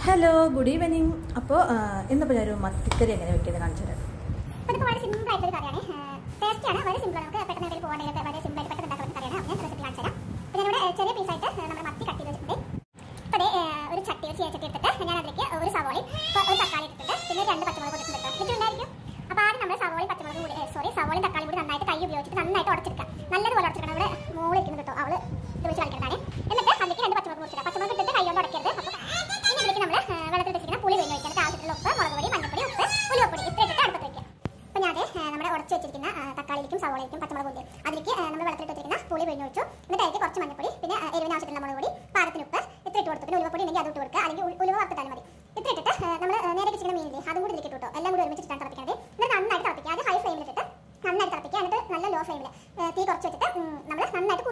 Hello, good evening. അപ്പോൾ ഇന്നിപ്പോൾ ഞാനൊരു മത്തിക്കറി എങ്ങനെ വെക്കുന്നത് കാണിച്ചു തരാം. ഇതിപ്പോൾ വളരെ സിമ്പിൾ ആയിട്ടുള്ള കറിയാണ്. ടേസ്റ്റിയാണ്, വളരെ സിമ്പിൾ. നമുക്ക് പെട്ടെന്ന് എന്തെങ്കിലും പോകണമെങ്കിൽ വളരെ സിമ്പിൾ ആയിട്ട് പെട്ടെന്ന് ഉണ്ടാക്കുന്ന കറിയാണ്. ഞാൻ റെസിപ്പി കാണിച്ചു തരാം. അപ്പോൾ ഞാനിവിടെ ചെറിയ പീസായിട്ട് നമ്മുടെ മത്തി കട്ട് ചെയ്ത് വെച്ചിട്ടുണ്ട്. അപ്പോൾ ഒരു ചട്ടി എടുത്തിട്ട് ഞാൻ അതിലേക്ക് ഒരു സവോളയും ഒരു തക്കാളി ഇട്ടിട്ടുണ്ട്. പിന്നെ 2 പച്ചമുളക് ഇട്ടിട്ടുണ്ട്. ഇട്ടുണ്ടായിരിക്കും. അപ്പോൾ ആദ്യം നമ്മൾ സവോളയും തക്കാളിയും കൂടി നന്നായിട്ട് കൈ ഉപയോഗിച്ചിട്ട് നന്നായിട്ട് ഉടച്ചെടുക്കാം. നല്ലതുപോലെ ഉടച്ചെടുക്കണം. ഇവിടെ മോളിൽ ഇരിക്കുന്നു കേട്ടോ, അവള് ഇത് വെച്ച് കളിക്കുന്നതാണ്. എന്നിട്ട് അതിലേക്ക് 2 പച്ചമുളക് മുറിച്ചിടാം. പച്ചമുളക് ഇട്ടിട്ട് കൈ കൊണ്ട് ഉടക്കരുത്. അപ്പോൾ ഇനി ഇതിലേക്ക് നമ്മൾ വെള്ളത്തിൽ വെച്ചിരിക്കുന്ന പുളി പിഴിഞ്ഞ് വയ്ക്കാൻ ആവശ്യത്തിലുള്ള ഉപ്പ്, മുളക് പൊടി, മഞ്ഞൾപ്പൊടി, ഉപ്പ്, ഉലുവപ്പൊടി ഇത്ര ഇട്ടിട്ട് അടുപ്പത്ത് വയ്ക്കുക. അപ്പോൾ ഞാൻ നമ്മുടെ ഉടച്ച് വെച്ചിരിക്കുന്ന തക്കാളിയിലേക്കും സവോളയിലേക്കും പച്ചമുളക് ഉണ്ട് അതിലേക്ക് നമ്മൾ വെള്ളത്തിൽ വെച്ചിരിക്കുന്ന പുളി പിഴിഞ്ഞ് വെച്ചു. എന്നിട്ട് അതിലേക്ക് കുറച്ച് മഞ്ഞൾപ്പൊടി, പിന്നെ എരിവിന് ആവശ്യത്തിലുള്ള മുളക് പൊടി, പാകത്തിന് ഉപ്പ് ഇത്ര ഇട്ട് കൊടുത്തു. പിന്നെ ഉലുവപ്പൊടി ഉണ്ടെങ്കിൽ അത് ഇട്ട് കൊടുക്കുക, അല്ലെങ്കിൽ ഉലുവ വറുത്തിട്ടാലും മതി. ഇത്ര ഇട്ടിട്ട് നമ്മൾ നേരെ വെച്ചിരിക്കുന്ന മീനില്ലേ അതും കൂടി ഇതിലേക്ക് ഇട്ടോ. എല്ലാം കൂടി ഒരുമിച്ചിട്ടാണ് തിളപ്പിക്കുന്നത്. എന്നിട്ട് നന്നായിട്ട് തിളപ്പിക്കുക. അത് ഹൈ ഫ്ലെയിമിൽ ഇട്ടിട്ട് നന്നായിട്ട് തിളപ്പിക്കുക. എന്നിട്ട് നല്ല ലോ ഫ്ലെയിമിൽ തീ കുറച്ച് വെച്ചിട്ട് നമ്മൾ നന്നായിട്ട്